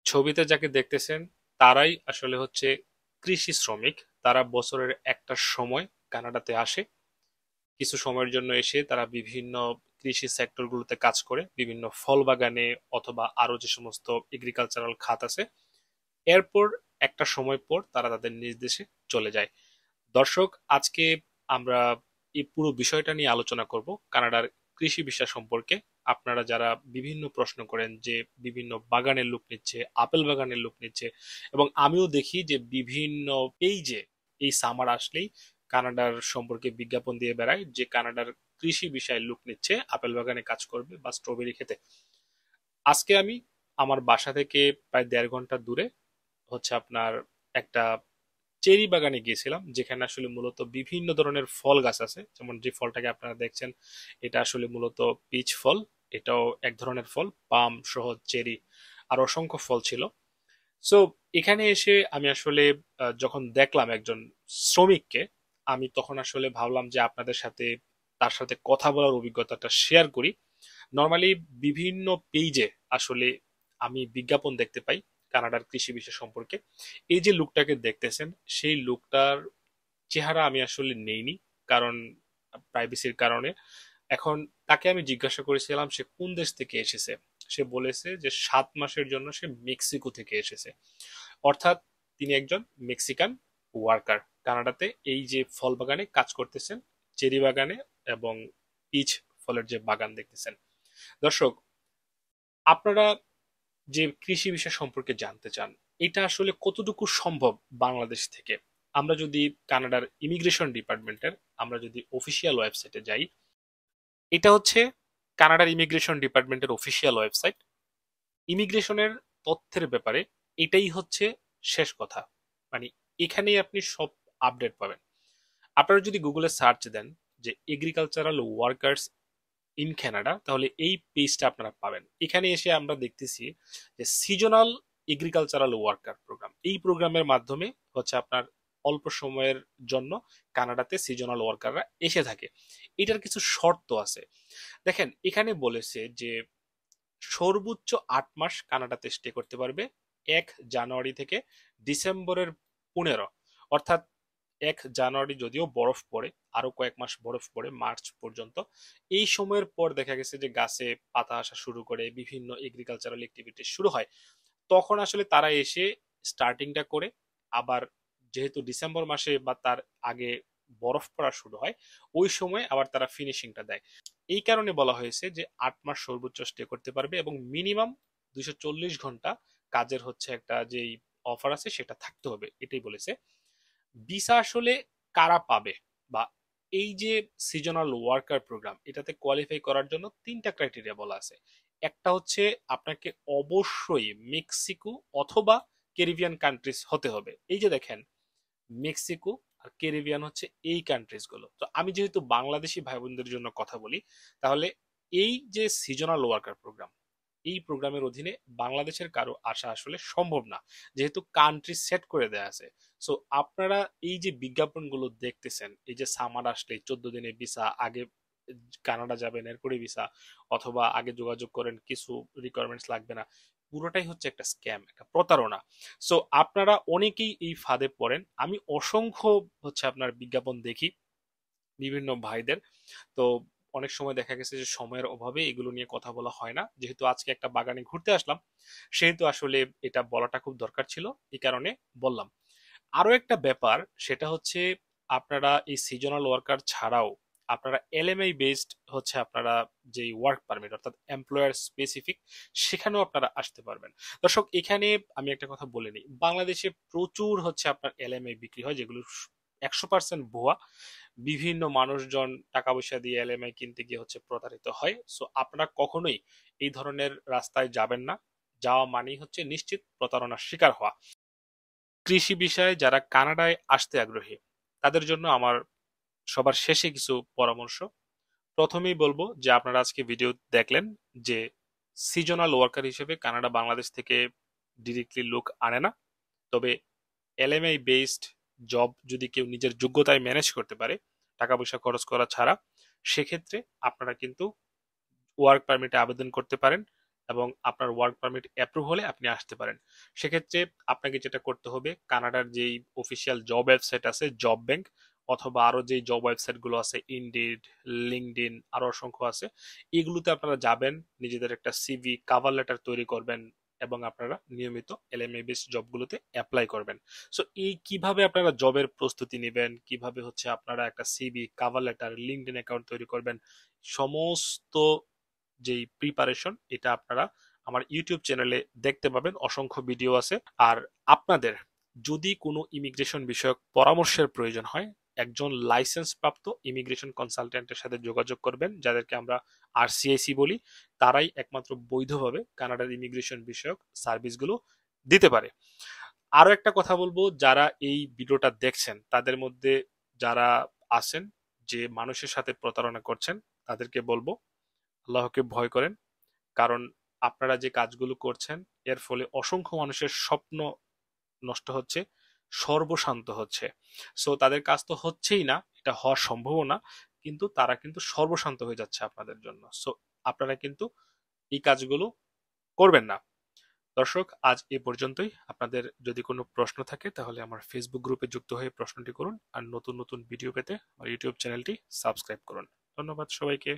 ছবিতে যাকে দেখতেছেন তারাই আসলে হচ্ছে কৃষি শ্রমিক। তারা বছরের একটা সময় কানাডাতে আসে, কিছু সময়ের জন্য এসে তারা বিভিন্ন কৃষি সেক্টরগুলোতে কাজ করে, বিভিন্ন ফল বাগানে অথবা আরো যে সমস্ত এগ্রিকালচারাল খাত আছে। এরপর একটা সময় পর তারা তাদের নিজ দেশে চলে যায়। দর্শক, আজকে আমরা এই পুরো বিষয়টা নিয়ে আলোচনা করব, কানাডার কৃষি বিষয় সম্পর্কে। আপনারা যারা বিভিন্ন প্রশ্ন করেন যে বিভিন্ন বাগানের লুক নিচ্ছে, আপেল বাগানের লুক নিচ্ছে, এবং আমিও দেখি যে বিভিন্ন পেজে এই সামার আসলেই কানাডার সম্পর্কে বিজ্ঞাপন দিয়ে বেড়ায় যে কানাডার কৃষি বিষয়ে লুক নিচ্ছে, আপেল বাগানে কাজ করবে বা স্ট্রবেরি খেতে। আজকে আমি আমার বাসা থেকে প্রায় 1.5 ঘন্টা দূরে হচ্ছে আপনার একটা চেরি বাগানে গিয়েছিলাম, যেখানে আসলে মূলত বিভিন্ন ধরনের ফল গাছ আছে। যেমন যে ফলটাকে আপনারা দেখছেন, এটা আসলে মূলত পিচ ফল। এটাও এক ধরনের ফল, পাম সহ চেরি, আর অসংখ্য ফল ছিল। সো এখানে এসে আমি আসলে যখন দেখলাম একজন শ্রমিককে, আমি তখন আসলে ভাবলাম যে আপনাদের সাথে তার সাথে কথা বলার অভিজ্ঞতাটা শেয়ার করি। নর্মালি বিভিন্ন পেজে আসলে আমি বিজ্ঞাপন দেখতে পাই কানাডার কৃষি বিষয় সম্পর্কে। এই যে লুকটাকে দেখতেছেন, সেই লুকটার চেহারা আমি আসলে নেইনি, কারণ প্রাইভেসির কারণে। এখন তাকে আমি জিজ্ঞাসা করেছিলাম সে কোন দেশ থেকে এসেছে। সে বলেছে যে 7 মাসের জন্য সে মেক্সিকো থেকে এসেছে। অর্থাৎ তিনি একজন মেক্সিকান ওয়ার্কার, কানাডাতে এই যে ফল বাগানে কাজ করতেছেন, চেরি বাগানে এবং পিচ ফলের যে বাগান দেখতেছেন। দর্শক, আপনারা যে কৃষি বিষয় সম্পর্কে জানতে চান, এটা আসলে কতটুকু সম্ভব বাংলাদেশ থেকে? আমরা যদি কানাডার ইমিগ্রেশন ডিপার্টমেন্টের, আমরা যদি অফিসিয়াল ওয়েবসাইটে যাই, এটা হচ্ছে কানাডার ইমিগ্রেশন ডিপার্টমেন্টের অফিসিয়াল ওয়েবসাইট। ইমিগ্রেশনের তথ্যের ব্যাপারে এটাই হচ্ছে শেষ কথা। মানে এখানেই আপনি সব আপডেট পাবেন। আপনারা যদি গুগলে সার্চ দেন যে এগ্রিকালচারাল ওয়ার্কার্স ইন কানাডা, তাহলে এই পেজটা আপনারা পাবেন। এখানে এসে আমরা দেখতেছি যে সিজনাল এগ্রিকালচারাল ওয়ার্কার প্রোগ্রাম, এই প্রোগ্রামের মাধ্যমে হচ্ছে আপনার অল্প সময়ের জন্য কানাডাতে সিজনাল ওয়ার্কাররা এসে থাকে। এটার কিছু শর্ত আছে। দেখেন, এখানে বলেছে যে সর্বোচ্চ 8 মাস কানাডাতে স্টে করতে পারবে, 1 জানুয়ারি থেকে ডিসেম্বরের 15। অর্থাৎ 1 জানুয়ারি যদিও বরফ পড়ে, আরো কয়েক মাস বরফ পড়ে মার্চ পর্যন্ত। এই সময়ের পর দেখা গেছে যে গাছে পাতা আসা শুরু করে, বিভিন্ন এগ্রিকালচারাল অ্যাক্টিভিটি শুরু হয়। তখন আসলে তারা এসে স্টার্টিংটা করে, আবার যেহেতু ডিসেম্বর মাসে বা তার আগে বরফ পড়া শুরু হয়, ওই সময় আবার তারা ফিনিশিংটা দেয়। এই কারণে বলা হয়েছে যে 8 মাস সর্বোচ্চ স্টে করতে পারবে এবং মিনিমাম 240 ঘন্টা কাজের হচ্ছে একটা যেই অফার আছে সেটা থাকতে হবে, এটাই বলেছে। ভিসা আসলে কারা পাবে, বা এই যে সিজনাল ওয়ার্কার প্রোগ্রাম, এটাতে কোয়ালিফাই করার জন্য 3টা ক্রাইটেরিয়া বলা আছে। একটা হচ্ছে আপনাকে অবশ্যই মেক্সিকো অথবা ক্যারিবিয়ান কান্ট্রিজ হতে হবে। এই যে দেখেন, মেক্সিকো আর ক্যারিবিয়ান হচ্ছে এই কান্ট্রিজ গুলো। তো আমি যেহেতু বাংলাদেশি ভাই বোনদের জন্য কথা বলি, তাহলে এই যে সিজনাল ওয়ার্কার প্রোগ্রাম, এই প্রোগ্রামের অধীনে বাংলাদেশের কারো আসা আসলে সম্ভব না, যেহেতু কান্ট্রি সেট করে দেয়া আছে। সো আপনারা এই যে বিজ্ঞাপনগুলো দেখতেছেন, এই যে সামার আসলে 14 দিনে ভিসা, আগে কানাডা যাবেন এরপরে ভিসা, অথবা আগে যোগাযোগ করেন কিছু রিকোয়ারমেন্টস লাগবে না, পুরোটাই হচ্ছে একটা স্ক্যাম, একটা প্রতারণা। সো আপনারা অনেকেই এই ফাঁদে পড়েন। আমি অসংখ্য হচ্ছে আপনার বিজ্ঞাপন দেখি বিভিন্ন ভাইদের। তো অনেক সময় দেখা গেছে যে সময়ের অভাবে এগুলো নিয়ে কথা বলা হয় না। যেহেতু আজকে একটা বাগানে ঘুরতে আসলাম, সেহেতু আসলে এটা বলাটা খুব দরকার ছিল, এই কারণে বললাম। আরো একটা ব্যাপার, সেটা হচ্ছে আপনারা এই সিজনাল ওয়ার্কার ছাড়াও আপনারা এলএমআই বেসড হচ্ছে আপনারা যে ওয়ার্ক পারমিট, অর্থাৎ এমপ্লয়ার স্পেসিফিক, সেখানেও আপনারা আসতে পারবেন। দর্শক, এখানে আমি একটা কথা বলে নিই, বাংলাদেশে প্রচুর হচ্ছে আপনার এলএমআই বিক্রি হয়, যেগুলো 100% ভুয়া। বিভিন্ন মানুষজন টাকা পয়সা দিয়ে এলএমআই কিনতে গিয়ে হচ্ছে প্রতারিত হয়। সো আপনারা কখনোই এই ধরনের রাস্তায় যাবেন না। যাওয়া মানেই হচ্ছে নিশ্চিত প্রতারণার শিকার হওয়া। কৃষি বিষয়ে যারা কানাডায় আসতে আগ্রহী, তাদের জন্য আমার সবার শেষে কিছু পরামর্শ। প্রথমেই বলবো যে আপনারা আজকে ভিডিও দেখলেন যে সিজনাল ওয়ার্কার হিসেবে কানাডা বাংলাদেশ থেকে ডিরেক্টলি লোক আনে না। তবে এলএমআই বেসড জব যদি কেউ নিজের যোগ্যতায় ম্যানেজ করতে পারে, টাকা পয়সা খরচ করা ছাড়া, সেক্ষেত্রে আপনারা কিন্তু ওয়ার্ক পারমিটে আবেদন করতে পারেন। এবং আপনার ওয়ার্ক পারমিট অ্যাপ্রুভ হলে আপনি আসতে পারেন। সেক্ষেত্রে আপনাকে যেটা করতে হবে, কানাডার যেই অফিসিয়াল জব ওয়েবসাইট আছে জব ব্যাংক, অথবা আরো যেই জব ওয়েবসাইট গুলো আছে ইনডিড, লিঙ্কডইন, আরো অসংখ্য আছে, এগুলোতে আপনারা যাবেন, নিজেদের একটা সিভি কভার লেটার তৈরি করবেন এবং আপনারা নিয়মিত এলএমএ বেস জবগুলোতে অ্যাপ্লাই করবেন। সো এই কিভাবে আপনারা জবের প্রস্তুতি নেবেন, কিভাবে হচ্ছে আপনারা একটা CV cover letter LinkedIn account তৈরি করবেন, সমস্ত যেই প্রিপারেশন এটা আপনারা আমার ইউটিউব চ্যানেলে দেখতে পাবেন, অসংখ্য ভিডিও আছে। আর আপনাদের যদি কোনো ইমিগ্রেশন বিষয়ক পরামর্শের প্রয়োজন হয়, একজন লাইসেন্স প্রাপ্ত ইমিগ্রেশন কনসালটেন্টের সাথে যোগাযোগ করবেন, যাদেরকে আমরা আরসিআইসি বলি। তারাই একমাত্র বৈধভাবে কানাডার ইমিগ্রেশন বিষয়ক সার্ভিসগুলো দিতে পারে। আরো একটা কথা বলবো, যারা এই ভিডিওটা দেখছেন তাদের মধ্যে যারা আছেন যে মানুষের সাথে প্রতারণা করছেন, তাদেরকে বলবো আল্লাহকে ভয় করেন। কারণ আপনারা যে কাজগুলো করছেন এর ফলে অসংখ্য মানুষের স্বপ্ন নষ্ট হচ্ছে, সর্বশান্ত হচ্ছে। সো তাদের কাজ তো হচ্ছেই না, এটা হওয়ার সম্ভব না, কিন্তু তারা কিন্তু সর্বশান্ত হয়ে যাচ্ছে আপনাদের জন্য। সো আপনারা কিন্তু এই কাজগুলো করবেন না। দর্শক, আজ এ পর্যন্তই। আপনাদের যদি কোনো প্রশ্ন থাকে তাহলে আমার ফেসবুক গ্রুপে যুক্ত হয়ে প্রশ্নটি করুন, আর নতুন নতুন ভিডিও পেতে আমার ইউটিউব চ্যানেলটি সাবস্ক্রাইব করুন। ধন্যবাদ সবাইকে।